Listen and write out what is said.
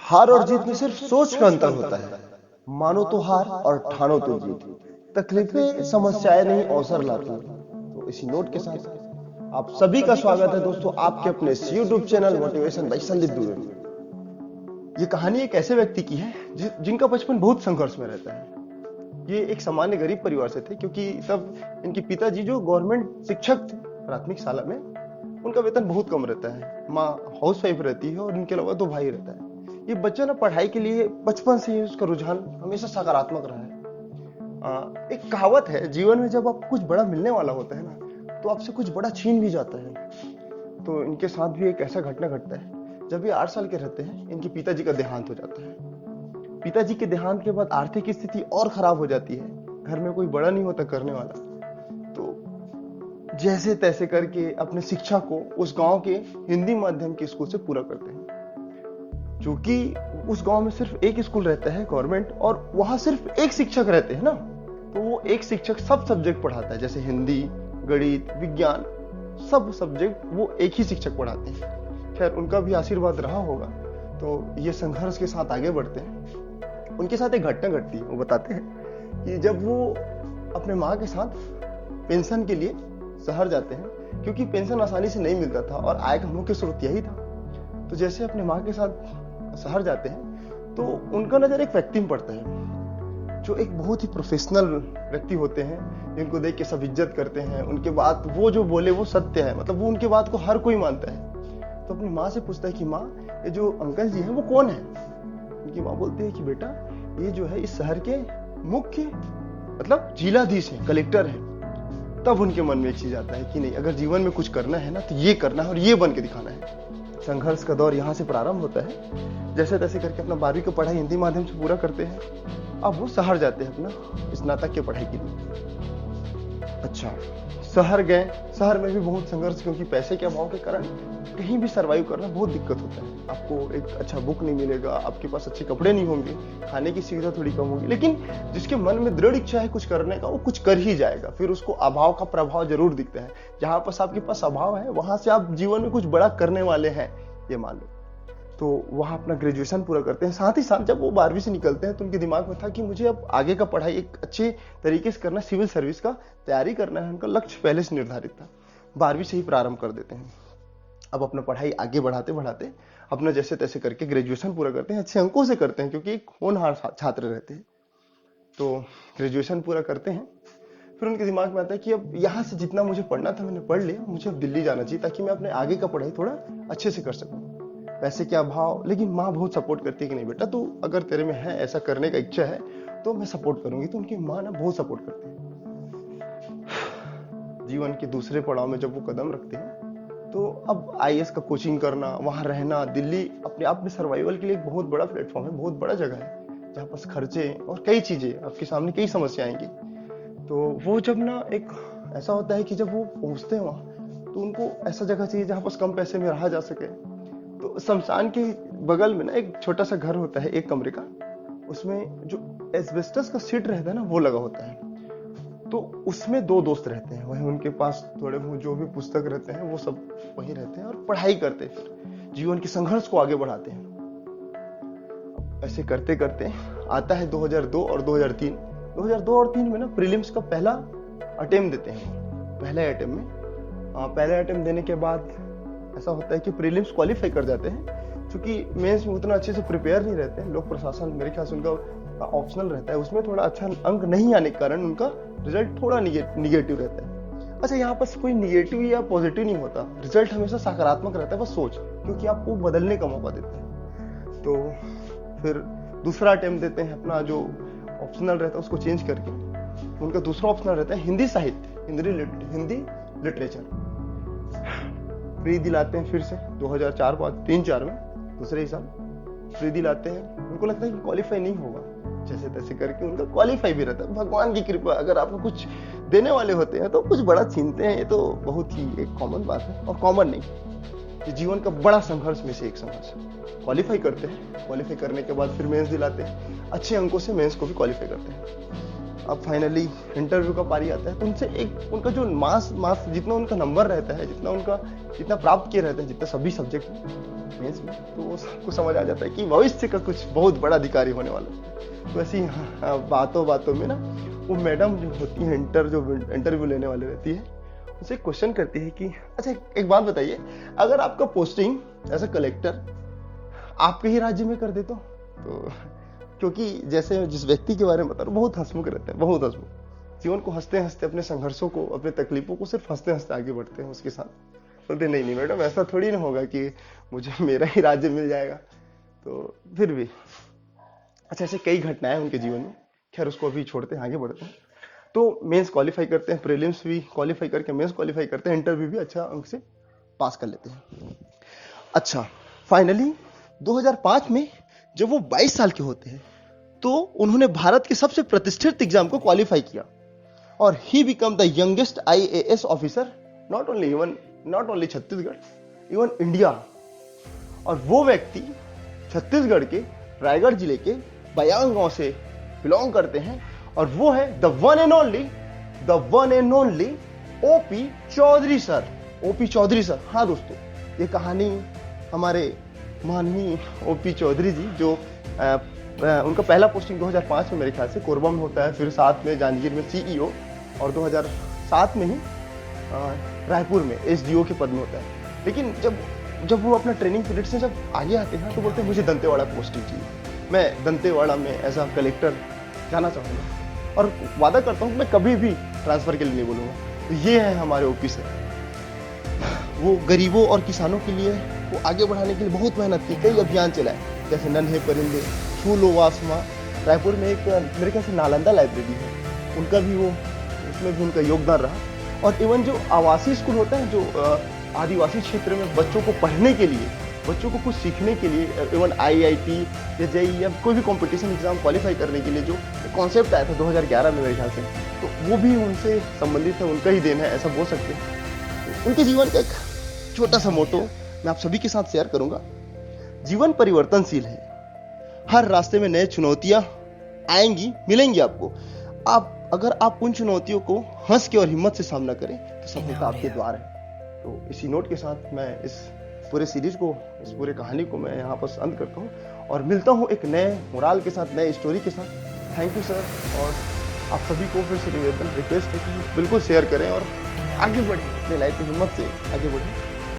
हार और जीत में सिर्फ सोच का अंतर होता है। मानो तो हार और ठानो तो जीत। तकलीफें समस्याएं नहीं अवसर लाती हैं। तो इसी नोट के साथ आप सभी का स्वागत है दोस्तों आपके अपने इस YouTube channel motivation by Sandeep Dubey में। ये कहानी एक ऐसे व्यक्ति की है जिनका बचपन बहुत संघर्ष में रहता है। ये एक सामान्य गरीब परिवार से थे, क्योंकि तब इनके पिताजी जो गवर्नमेंट शिक्षक थे प्राथमिक शाला में, उनका वेतन बहुत कम रहता है। माँ हाउस वाइफ रहती है और इनके अलावा 2 भाई रहता है। ये बच्चा ना पढ़ाई के लिए बचपन से ही उसका रुझान हमेशा सकारात्मक रहा है। एक कहावत है, जीवन में जब आपको कुछ बड़ा मिलने वाला होता है ना, तो आपसे कुछ बड़ा छीन भी जाता है। तो इनके साथ भी एक ऐसा घटना घटता है। जब ये 8 साल के रहते हैं, इनके पिताजी का देहांत हो जाता है। पिताजी के देहांत के बाद आर्थिक स्थिति और खराब हो जाती है। घर में कोई बड़ा नहीं होता करने वाला। तो जैसे तैसे करके अपने शिक्षा को उस गांव के हिंदी माध्यम के स्कूल से पूरा करते हैं। क्योंकि उस गांव में सिर्फ एक स्कूल रहता है गवर्नमेंट, और वहां सिर्फ एक शिक्षक रहते हैं ना, तो वो एक शिक्षक सब सब्जेक्ट पढ़ाता है। जैसे हिंदी, गणित, विज्ञान, सब सब्जेक्ट वो एक ही शिक्षक पढ़ाते हैं। खैर, उनका भी आशीर्वाद रहा होगा। तो ये संघर्ष के साथ आगे बढ़ते हैं। उनके साथ एक घटना घटती है। वो बताते हैं कि जब वो अपने माँ के साथ पेंशन के लिए शहर जाते हैं, क्योंकि पेंशन आसानी से नहीं मिलता था और आय का मुख्य स्रोत यही था। तो जैसे अपने माँ के साथ शहर जाते हैं, तो उनका नजर एक व्यक्ति में पड़ता है जो एक बहुत ही प्रोफेशनल व्यक्ति होते हैं, जिनको देख के सब इज्जत करते हैं। उनके बात वो जो बोले वो सत्य है, मतलब वो उनके बात को हर कोई मानता है। तो अपनी माँ से पूछता है कि माँ, ये जो अंकल जी हैं वो कौन है? उनकी माँ बोलती है कि बेटा, ये जो है इस शहर के मुख्य मतलब जिलाधीश हैं, कलेक्टर हैं। तब उनके मन में एक चीज आता है कि नहीं, अगर जीवन में कुछ करना है ना, तो ये करना है और ये बन के दिखाना है। संघर्ष का दौर यहाँ से प्रारंभ होता है। जैसे तैसे करके अपना 12वीं की पढ़ाई हिंदी माध्यम से पूरा करते हैं। अब वो शहर जाते हैं अपना स्नातक की पढ़ाई के लिए। अच्छा, शहर गए। शहर में भी बहुत संघर्ष, क्योंकि पैसे के अभाव के कारण कहीं भी सरवाइव करना बहुत दिक्कत होता है। आपको एक अच्छा बुक नहीं मिलेगा, आपके पास अच्छे कपड़े नहीं होंगे, खाने की सुविधा थोड़ी कम होगी। लेकिन जिसके मन में दृढ़ इच्छा है कुछ करने का, वो कुछ कर ही जाएगा। फिर उसको अभाव का प्रभाव जरूर दिखता है। जहां पर आपके पास अभाव है, वहां से आप जीवन में कुछ बड़ा करने वाले हैं, ये मान लो। तो वहां अपना ग्रेजुएशन पूरा करते हैं। साथ ही साथ जब वो 12वीं से निकलते हैं, तो उनके दिमाग में था कि मुझे अब आगे का पढ़ाई एक अच्छे तरीके से करना, सिविल सर्विस का तैयारी करना है। उनका लक्ष्य पहले से निर्धारित था। 12वीं से ही प्रारंभ कर देते हैं। अब अपना पढ़ाई आगे बढ़ाते बढ़ाते अपना जैसे तैसे करके ग्रेजुएशन पूरा करते हैं। अच्छे अंकों से करते हैं, क्योंकि एक होनहार छात्र रहते हैं। तो ग्रेजुएशन पूरा करते हैं। फिर उनके दिमाग में आता है कि अब यहाँ से जितना मुझे पढ़ना था मैंने पढ़ लिया, मुझे अब दिल्ली जाना चाहिए, ताकि मैं अपने आगे का पढ़ाई थोड़ा अच्छे से कर सकूं। पैसे के अभाव, लेकिन माँ बहुत सपोर्ट करती है कि नहीं बेटा, तू अगर तेरे में है ऐसा करने का इच्छा है तो मैं सपोर्ट करूंगी। तो उनकी माँ ना बहुत सपोर्ट करती है। जीवन के दूसरे पड़ाव में जब वो कदम रखते हैं, तो अब आईएएस का कोचिंग करना, वहां रहना, दिल्ली अपने आप में सर्वाइवल के लिए एक बहुत बड़ा प्लेटफॉर्म है, बहुत बड़ा जगह है, जहाँ पास खर्चे और कई चीजें आपके सामने, कई समस्या आएंगी। तो वो जब ना एक ऐसा होता है कि जब वो पहुंचते हैं वहां, तो उनको ऐसा जगह चाहिए जहाँ पास कम पैसे में रहा जा सके। तो शमशान के बगल में ना एक छोटा सा घर होता है, 1 कमरे का। उसमें जो एस्बेस्टस का सीट रहता है ना, वो लगा होता है। तो उसमें 2 दोस्त रहते हैं। वहीं उनके पास थोड़े बहुत जो भी पुस्तक रहते हैं वो सब वहीं रहते हैं और पढ़ाई करते हैं। फिर जीवन के संघर्ष को आगे बढ़ाते हैं। ऐसे करते करते आता है 2002 और 2003। 2002 और 3 में ना प्रीलिम्स का पहला अटेम्प्ट देते हैं। पहले अटेम्प्ट देने के बाद ऐसा होता है कि प्रीलिम्स क्वालिफाई कर जाते हैं। क्योंकि मेंस में उतना अच्छे से प्रिपेयर नहीं रहते हैं। लोक प्रशासन मेरे ख्याल से उनका ऑप्शनल रहता है, उसमें थोड़ा अच्छा अंक नहीं आने के कारण उनका रिजल्ट थोड़ा निगेटिव रहता है। अच्छा, यहाँ पर कोई निगेटिव या पॉजिटिव नहीं होता, रिजल्ट हमेशा सकारात्मक रहता है, बस सोच, क्योंकि आपको बदलने का मौका देता है। तो फिर दूसरा अटेम्प्ट देते हैं। अपना जो ऑप्शनल रहता है उसको चेंज करके उनका दूसरा ऑप्शनल रहता है हिंदी साहित्य, हिंदी लिटरेचर। प्री दिलाते हैं फिर से 2004 3-4 में, दूसरे ही साल प्री दिलाते हैं। उनको लगता है कि क्वालिफाई नहीं होगा, जैसे तैसे करके उनका क्वालिफाई भी रहता है। भगवान की कृपा, अगर आपको कुछ देने वाले होते हैं तो कुछ बड़ा छीनते हैं। ये तो बहुत ही एक कॉमन बात है, और कॉमन नहीं, ये जीवन का बड़ा संघर्ष में से एक संघर्ष है। क्वालिफाई करते हैं। क्वालिफाई करने के बाद फिर मेंस दिलाते हैं। अच्छे अंकों से मेंस को भी क्वालिफाई करते हैं। अब फाइनली इंटरव्यू का पारी आता है, तो उनसे एक उनका जो मास जितना उनका नंबर रहता है, जितना प्राप्त किए रहते हैं, जितना सभी सब्जेक्ट में मेंस में, तो वो सबको समझ आ जाता है कि भविष्य का कुछ बहुत बड़ा अधिकारी होने वाला है। तो ऐसी बातों बातों में ना वो मैडम जो होती है जो इंटरव्यू लेने वाले रहती है, उसे क्वेश्चन करती है कि अच्छा एक बात बताइए, अगर आपका पोस्टिंग एज अ कलेक्टर आपके ही राज्य में कर दे तो क्योंकि जैसे जिस व्यक्ति के बारे में बता रहा हूं, बहुत हंसमुख रहते हैं, बहुत हंसमुख, जीवन को हंसते हंसते, अपने संघर्षों को, अपने तकलीफों को सिर्फ हंसते हंसते आगे बढ़ते हैं उसके साथ। बोलते नहीं मैडम, ऐसा थोड़ी ना होगा कि मुझे मेरा ही राज्य मिल जाएगा। तो फिर भी अच्छा, ऐसे कई घटनाएं उनके जीवन में, खैर उसको अभी छोड़ते हैं, आगे बढ़ते हैं। तो मेंस क्वालिफाई करते हैं, प्रीलिम्स भी क्वालिफाई करके मेंस क्वालिफाई करते हैं, इंटरव्यू भी अच्छा अंक से पास कर लेते हैं। अच्छा, फाइनली 2005 में जब वो 22 साल के होते हैं, तो उन्होंने भारत के सबसे प्रतिष्ठित एग्जाम को क्वालिफाई किया और he become the youngest IAS officer, not only Chhattisgarh, even India. और वो व्यक्ति छत्तीसगढ़ के रायगढ़ जिले के बयां गांव से बिलोंग करते हैं और वो है the one and only OP Chaudhary sir. OP Chaudhary sir, हाँ दोस्तों, ये कहानी हमारे माननीय ओपी चौधरी जी, जो उनका पहला पोस्टिंग 2005 में मेरे ख्याल से कोरबा में होता है, फिर साथ में जांजगीर में CEO और 2007 में ही रायपुर में SDO के पद में होता है। लेकिन जब वो अपना ट्रेनिंग पीरियड से जब आगे आते हैं तो बोलते हैं मुझे दंतेवाड़ा पोस्टिंग चाहिए, मैं दंतेवाड़ा में एज अ कलेक्टर जाना चाहूँगा और वादा करता हूँ मैं कभी भी ट्रांसफर के लिए नहीं बोलूँगा। तो ये है हमारे OP सर, वो गरीबों और किसानों के लिए वो आगे बढ़ाने के लिए बहुत मेहनत की, कई अभियान चलाए, जैसे नन्हे परिंदे, फूलो वासमा। रायपुर में एक मेरे ख्याल से नालंदा लाइब्रेरी है, उनका भी वो, उसमें भी उनका योगदान रहा। और इवन जो आवासीय स्कूल होता है, जो आदिवासी क्षेत्र में बच्चों को पढ़ने के लिए, बच्चों को कुछ सीखने के लिए, इवन IIT या JEE या कोई भी कंपटीशन एग्जाम क्वालिफाई करने के लिए जो कॉन्सेप्ट आया था 2011 में मेरे ख्याल से, तो वो भी उनसे संबंधित है, उनका ही देन है, ऐसा बोल सकते हैं। उनके जीवन का एक छोटा सा मोटो मैं आप सभी के साथ शेयर करूंगा। जीवन परिवर्तनशील है, हर रास्ते में नए चुनौतियां आएंगी, मिलेंगी आपको। अगर आप उन चुनौतियों को हंस के और हिम्मत से सामना करें तो सफलता आपके द्वार है। तो इसी नोट के साथ मैं इस पूरे सीरीज को, इस पूरे कहानी को मैं यहाँ पर अंत करता हूँ और मिलता हूँ एक नए मोराल के साथ, नए स्टोरी के साथ। थैंक यू सर, और आप सभी को फिर से रिक्वेस्ट है कि बिल्कुल शेयर करें और आगे बढ़ें, अपनी लाइफ में हिम्मत से आगे बढ़ें।